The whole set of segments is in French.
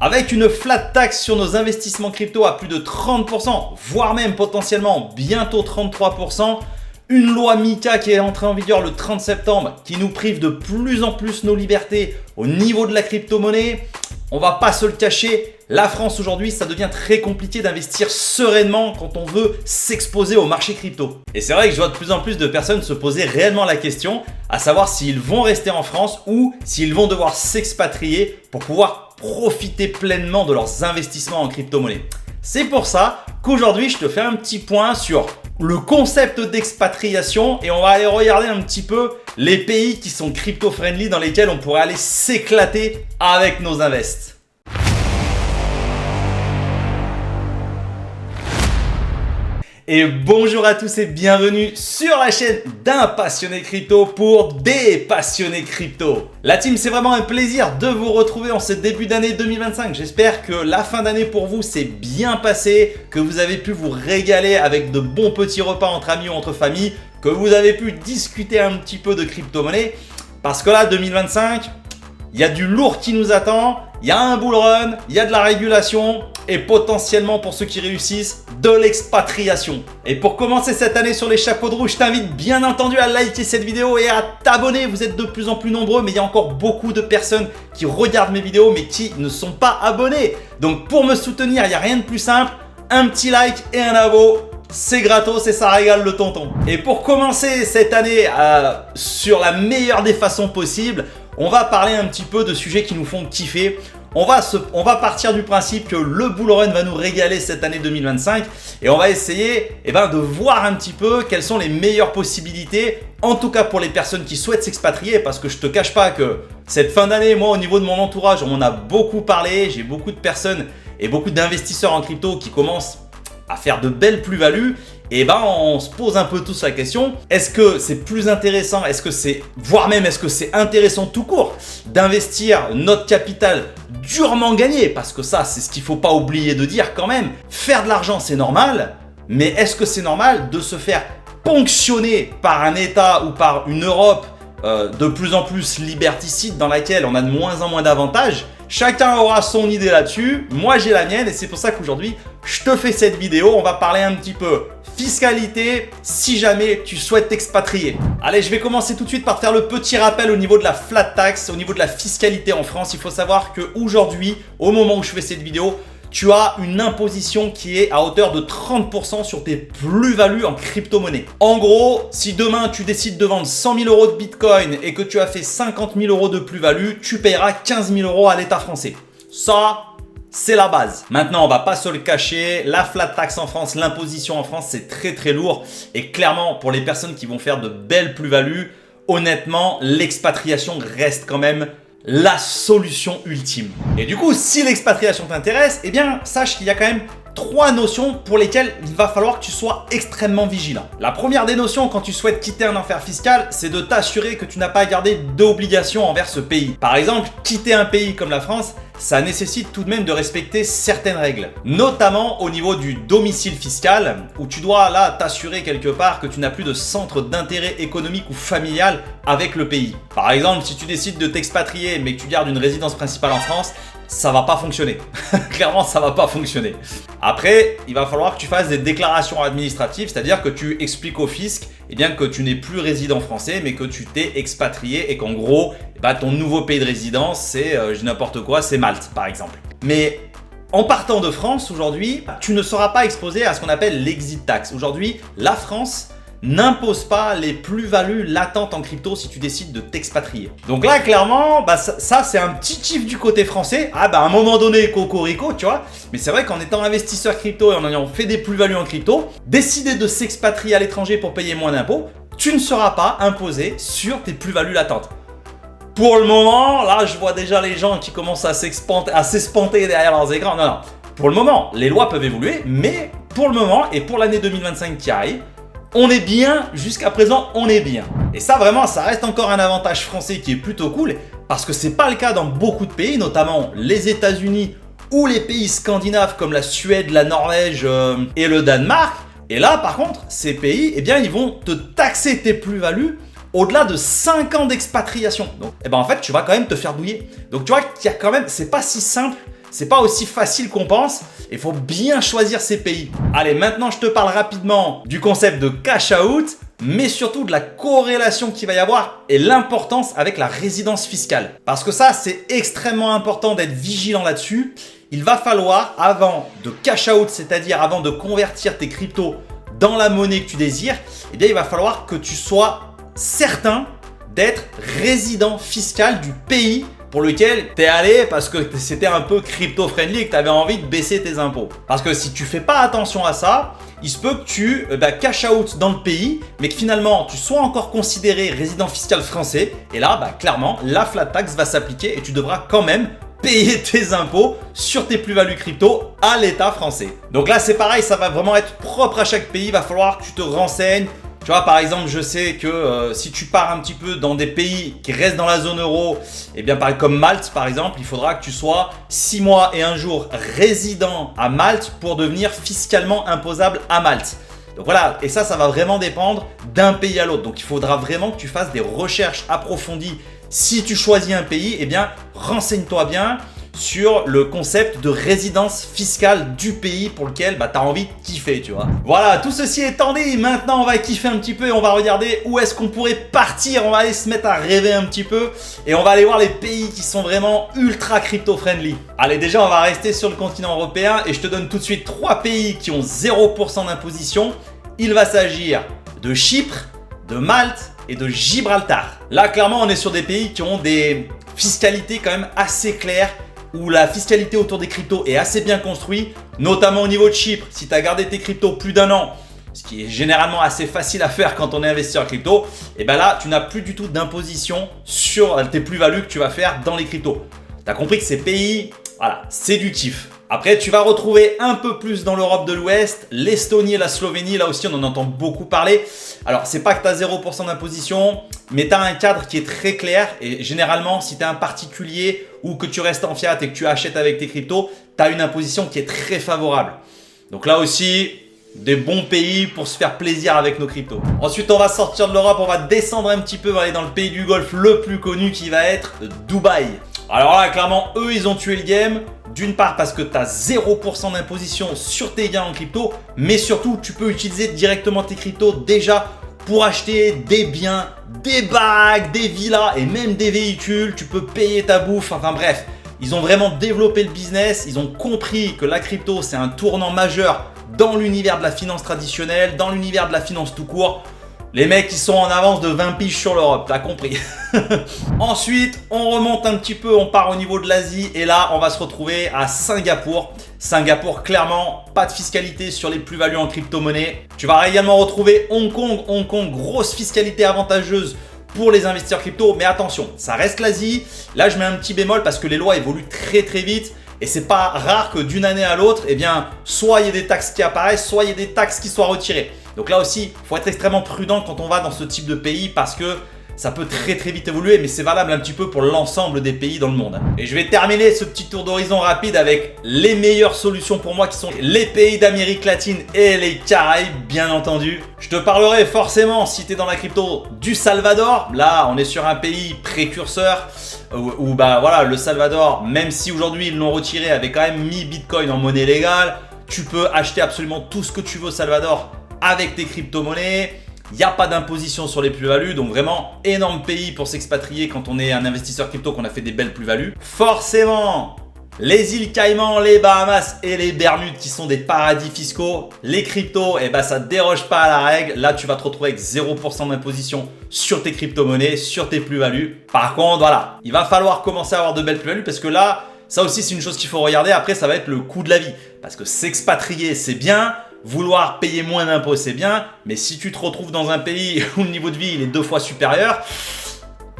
Avec une flat tax sur nos investissements crypto à plus de 30%, voire même potentiellement bientôt 33%, une loi MiCA qui est entrée en vigueur le 30 septembre qui nous prive de plus en plus nos libertés au niveau de la crypto-monnaie, on va pas se le cacher, la France aujourd'hui, ça devient très compliqué d'investir sereinement quand on veut s'exposer au marché crypto. Et c'est vrai que je vois de plus en plus de personnes se poser réellement la question, à savoir s'ils vont rester en France ou s'ils vont devoir s'expatrier pour pouvoir profiter pleinement de leurs investissements en crypto-monnaie. C'est pour ça qu'aujourd'hui, je te fais un petit point sur le concept d'expatriation et on va aller regarder un petit peu les pays qui sont crypto-friendly dans lesquels on pourrait aller s'éclater avec nos invests. Et bonjour à tous et bienvenue sur la chaîne d'un passionné crypto pour des passionnés crypto. La team, c'est vraiment un plaisir de vous retrouver en ce début d'année 2025. J'espère que la fin d'année pour vous s'est bien passée, que vous avez pu vous régaler avec de bons petits repas entre amis ou entre familles, que vous avez pu discuter un petit peu de crypto-monnaie. Parce que là, 2025, il y a du lourd qui nous attend, il y a un bull run, il y a de la régulation et potentiellement pour ceux qui réussissent, de l'expatriation. Et pour commencer cette année sur les chapeaux de roue, je t'invite bien entendu à liker cette vidéo et à t'abonner. Vous êtes de plus en plus nombreux, mais il y a encore beaucoup de personnes qui regardent mes vidéos mais qui ne sont pas abonnés. Donc pour me soutenir, il n'y a rien de plus simple, un petit like et un abo. C'est gratos et ça régale le tonton. Et pour commencer cette année sur la meilleure des façons possibles, on va parler un petit peu de sujets qui nous font kiffer. On va partir du principe que le bull run va nous régaler cette année 2025 et on va essayer de voir un petit peu quelles sont les meilleures possibilités, en tout cas pour les personnes qui souhaitent s'expatrier, parce que je te cache pas que cette fin d'année, moi au niveau de mon entourage, on en a beaucoup parlé, j'ai beaucoup de personnes et beaucoup d'investisseurs en crypto qui commencent à faire de belles plus-values. Et on se pose un peu tous la question, est-ce que c'est plus intéressant, voire même est-ce que c'est intéressant tout court d'investir notre capital durement gagné, parce que ça c'est ce qu'il ne faut pas oublier de dire quand même, faire de l'argent c'est normal, mais est-ce que c'est normal de se faire ponctionner par un État ou par une Europe de plus en plus liberticide dans laquelle on a de moins en moins d'avantages? Chacun aura son idée là-dessus, moi j'ai la mienne et c'est pour ça qu'aujourd'hui je te fais cette vidéo. On va parler un petit peu fiscalité si jamais tu souhaites t'expatrier. Allez, je vais commencer tout de suite par te faire le petit rappel au niveau de la flat tax, au niveau de la fiscalité en France. Il faut savoir qu'aujourd'hui, au moment où je fais cette vidéo, tu as une imposition qui est à hauteur de 30% sur tes plus-values en crypto-monnaie. En gros, si demain tu décides de vendre 100 000 euros de Bitcoin et que tu as fait 50 000 euros de plus-value, tu paieras 15 000 euros à l'État français. Ça, c'est la base. Maintenant, on va pas se le cacher, la flat tax en France, l'imposition en France, c'est très très lourd. Et clairement, pour les personnes qui vont faire de belles plus-values, honnêtement, l'expatriation reste quand même la solution ultime. Et du coup, si l'expatriation t'intéresse, sache qu'il y a quand même 3 notions pour lesquelles il va falloir que tu sois extrêmement vigilant. La première des notions quand tu souhaites quitter un enfer fiscal, c'est de t'assurer que tu n'as pas à garder d'obligations envers ce pays. Par exemple, quitter un pays comme la France, ça nécessite tout de même de respecter certaines règles, notamment au niveau du domicile fiscal, où tu dois là t'assurer quelque part que tu n'as plus de centre d'intérêt économique ou familial avec le pays. Par exemple, si tu décides de t'expatrier mais que tu gardes une résidence principale en France, ça va pas fonctionner. Clairement, ça va pas fonctionner. Après, il va falloir que tu fasses des déclarations administratives, c'est-à-dire que tu expliques au fisc que tu n'es plus résident français, mais que tu t'es expatrié et qu'en gros, ton nouveau pays de résidence, c'est n'importe quoi, c'est Malte par exemple. Mais en partant de France aujourd'hui, tu ne seras pas exposé à ce qu'on appelle l'exit tax. Aujourd'hui, la France n'impose pas les plus-values latentes en crypto si tu décides de t'expatrier. Donc là, clairement, ça c'est un petit kiff du côté français. À un moment donné, cocorico, tu vois. Mais c'est vrai qu'en étant investisseur crypto et en ayant fait des plus-values en crypto, décider de s'expatrier à l'étranger pour payer moins d'impôts, tu ne seras pas imposé sur tes plus-values latentes. Pour le moment, là, je vois déjà les gens qui commencent à s'espanter derrière leurs écrans. Non. Pour le moment, les lois peuvent évoluer, mais pour le moment et pour l'année 2025 qui arrive, on est bien, jusqu'à présent, on est bien. Et ça, vraiment, ça reste encore un avantage français qui est plutôt cool, parce que c'est pas le cas dans beaucoup de pays, notamment les États-Unis ou les pays scandinaves comme la Suède, la Norvège et le Danemark. Et là, par contre, ces pays, ils vont te taxer tes plus-values au-delà de 5 ans d'expatriation. Donc, en fait, tu vas quand même te faire douiller. Donc, tu vois qu'il y a quand même, c'est pas si simple c'est pas aussi facile qu'on pense. Il faut bien choisir ces pays. Allez, maintenant je te parle rapidement du concept de cash out, mais surtout de la corrélation qu'il va y avoir et l'importance avec la résidence fiscale. Parce que ça, c'est extrêmement important d'être vigilant là-dessus. Il va falloir, avant de cash out, c'est-à-dire avant de convertir tes cryptos dans la monnaie que tu désires, eh bien, il va falloir que tu sois certain d'être résident fiscal du pays pour lequel tu es allé parce que c'était un peu crypto-friendly et que tu avais envie de baisser tes impôts. Parce que si tu fais pas attention à ça, il se peut que tu cash out dans le pays, mais que finalement tu sois encore considéré résident fiscal français. Et là, clairement, la flat tax va s'appliquer et tu devras quand même payer tes impôts sur tes plus-values crypto à l'État français. Donc là, c'est pareil, ça va vraiment être propre à chaque pays. Il va falloir que tu te renseignes. Tu vois, par exemple, je sais que si tu pars un petit peu dans des pays qui restent dans la zone euro, eh bien, comme Malte, par exemple, il faudra que tu sois 6 mois et 1 jour résident à Malte pour devenir fiscalement imposable à Malte. Donc voilà, et ça va vraiment dépendre d'un pays à l'autre. Donc il faudra vraiment que tu fasses des recherches approfondies. Si tu choisis un pays, eh bien, renseigne-toi bien sur le concept de résidence fiscale du pays pour lequel tu as envie de kiffer, tu vois. Voilà, tout ceci étant dit, maintenant on va kiffer un petit peu et on va regarder où est-ce qu'on pourrait partir. On va aller se mettre à rêver un petit peu et on va aller voir les pays qui sont vraiment ultra crypto-friendly. Allez, déjà on va rester sur le continent européen et je te donne tout de suite 3 pays qui ont 0% d'imposition. Il va s'agir de Chypre, de Malte et de Gibraltar. Là, clairement, on est sur des pays qui ont des fiscalités quand même assez claires, où la fiscalité autour des cryptos est assez bien construite, notamment au niveau de Chypre. Si tu as gardé tes cryptos plus d'1 an, ce qui est généralement assez facile à faire quand on est investisseur crypto, et bien là, tu n'as plus du tout d'imposition sur tes plus-values que tu vas faire dans les cryptos. Tu as compris que ces pays, voilà, c'est du kiff. Après, tu vas retrouver un peu plus dans l'Europe de l'Ouest, l'Estonie et la Slovénie. Là aussi, on en entend beaucoup parler. Alors, c'est pas que tu as 0% d'imposition, mais tu as un cadre qui est très clair. Et généralement, si tu es un particulier ou que tu restes en fiat et que tu achètes avec tes cryptos, tu as une imposition qui est très favorable. Donc là aussi, des bons pays pour se faire plaisir avec nos cryptos. Ensuite, on va sortir de l'Europe, on va descendre un petit peu, on va aller dans le pays du Golfe le plus connu qui va être Dubaï. Alors là, clairement, eux, ils ont tué le game. D'une part parce que tu as 0% d'imposition sur tes gains en crypto, mais surtout tu peux utiliser directement tes cryptos déjà pour acheter des biens, des bagues, des villas et même des véhicules. Tu peux payer ta bouffe, enfin bref. Ils ont vraiment développé le business, ils ont compris que la crypto c'est un tournant majeur dans l'univers de la finance traditionnelle, dans l'univers de la finance tout court. Les mecs, ils sont en avance de 20 piges sur l'Europe, t'as compris. Ensuite, on remonte un petit peu, on part au niveau de l'Asie et là, on va se retrouver à Singapour. Singapour, clairement, pas de fiscalité sur les plus-values en crypto-monnaie. Tu vas également retrouver Hong Kong. Hong Kong, grosse fiscalité avantageuse pour les investisseurs crypto. Mais attention, ça reste l'Asie. Là, je mets un petit bémol parce que les lois évoluent très très vite. Et c'est pas rare que d'une année à l'autre, eh bien, soit il y ait des taxes qui apparaissent, soit il y ait des taxes qui soient retirées. Donc là aussi, il faut être extrêmement prudent quand on va dans ce type de pays parce que ça peut très très vite évoluer, mais c'est valable un petit peu pour l'ensemble des pays dans le monde. Et je vais terminer ce petit tour d'horizon rapide avec les meilleures solutions pour moi qui sont les pays d'Amérique latine et les Caraïbes, bien entendu. Je te parlerai forcément, si tu es dans la crypto, du Salvador. Là, on est sur un pays précurseur où voilà, le Salvador, même si aujourd'hui ils l'ont retiré, avait quand même mis Bitcoin en monnaie légale. Tu peux acheter absolument tout ce que tu veux au Salvador avec tes crypto-monnaies. Il n'y a pas d'imposition sur les plus-values, donc vraiment énorme pays pour s'expatrier quand on est un investisseur crypto, qu'on a fait des belles plus-values. Forcément, les îles Caïmans, les Bahamas et les Bermudes qui sont des paradis fiscaux, les cryptos, ça ne déroge pas à la règle. Là, tu vas te retrouver avec 0% d'imposition sur tes crypto-monnaies, sur tes plus-values. Par contre, voilà, il va falloir commencer à avoir de belles plus-values parce que là, ça aussi, c'est une chose qu'il faut regarder. Après, ça va être le coût de la vie parce que s'expatrier, c'est bien. Vouloir payer moins d'impôts, c'est bien, mais si tu te retrouves dans un pays où le niveau de vie il est 2 fois supérieur,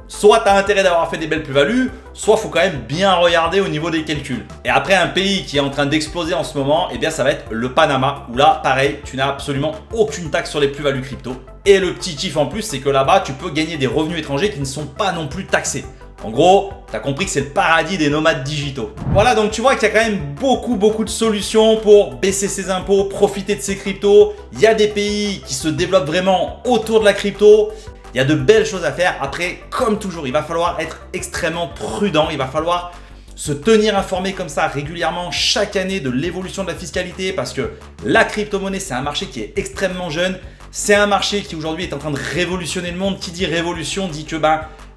soit tu as intérêt d'avoir fait des belles plus-values, soit il faut quand même bien regarder au niveau des calculs. Et après, un pays qui est en train d'exploser en ce moment, ça va être le Panama, où là, pareil, tu n'as absolument aucune taxe sur les plus-values crypto. Et le petit kiff en plus, c'est que là-bas, tu peux gagner des revenus étrangers qui ne sont pas non plus taxés. En gros, tu as compris que c'est le paradis des nomades digitaux. Voilà, donc tu vois qu'il y a quand même beaucoup de solutions pour baisser ses impôts, profiter de ses cryptos. Il y a des pays qui se développent vraiment autour de la crypto. Il y a de belles choses à faire. Après, comme toujours, il va falloir être extrêmement prudent. Il va falloir se tenir informé comme ça régulièrement chaque année de l'évolution de la fiscalité parce que la crypto-monnaie, c'est un marché qui est extrêmement jeune. C'est un marché qui aujourd'hui est en train de révolutionner le monde. Qui dit révolution dit que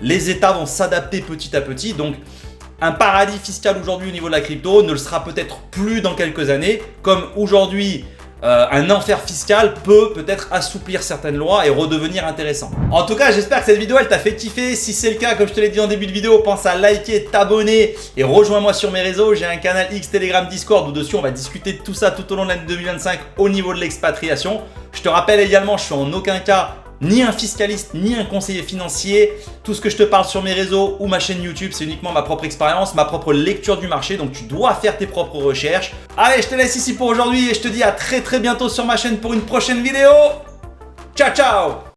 les États vont s'adapter petit à petit. Donc, un paradis fiscal aujourd'hui au niveau de la crypto ne le sera peut-être plus dans quelques années. Comme aujourd'hui, un enfer fiscal peut peut-être assouplir certaines lois et redevenir intéressant. En tout cas, j'espère que cette vidéo elle t'a fait kiffer. Si c'est le cas, comme je te l'ai dit en début de vidéo, pense à liker, t'abonner et rejoins-moi sur mes réseaux. J'ai un canal X, Telegram, Discord où dessus on va discuter de tout ça tout au long de l'année 2025 au niveau de l'expatriation. Je te rappelle également, je suis en aucun cas ni un fiscaliste, ni un conseiller financier. Tout ce que je te parle sur mes réseaux ou ma chaîne YouTube, c'est uniquement ma propre expérience, ma propre lecture du marché. Donc tu dois faire tes propres recherches. Allez, je te laisse ici pour aujourd'hui et je te dis à très bientôt sur ma chaîne pour une prochaine vidéo. Ciao, ciao!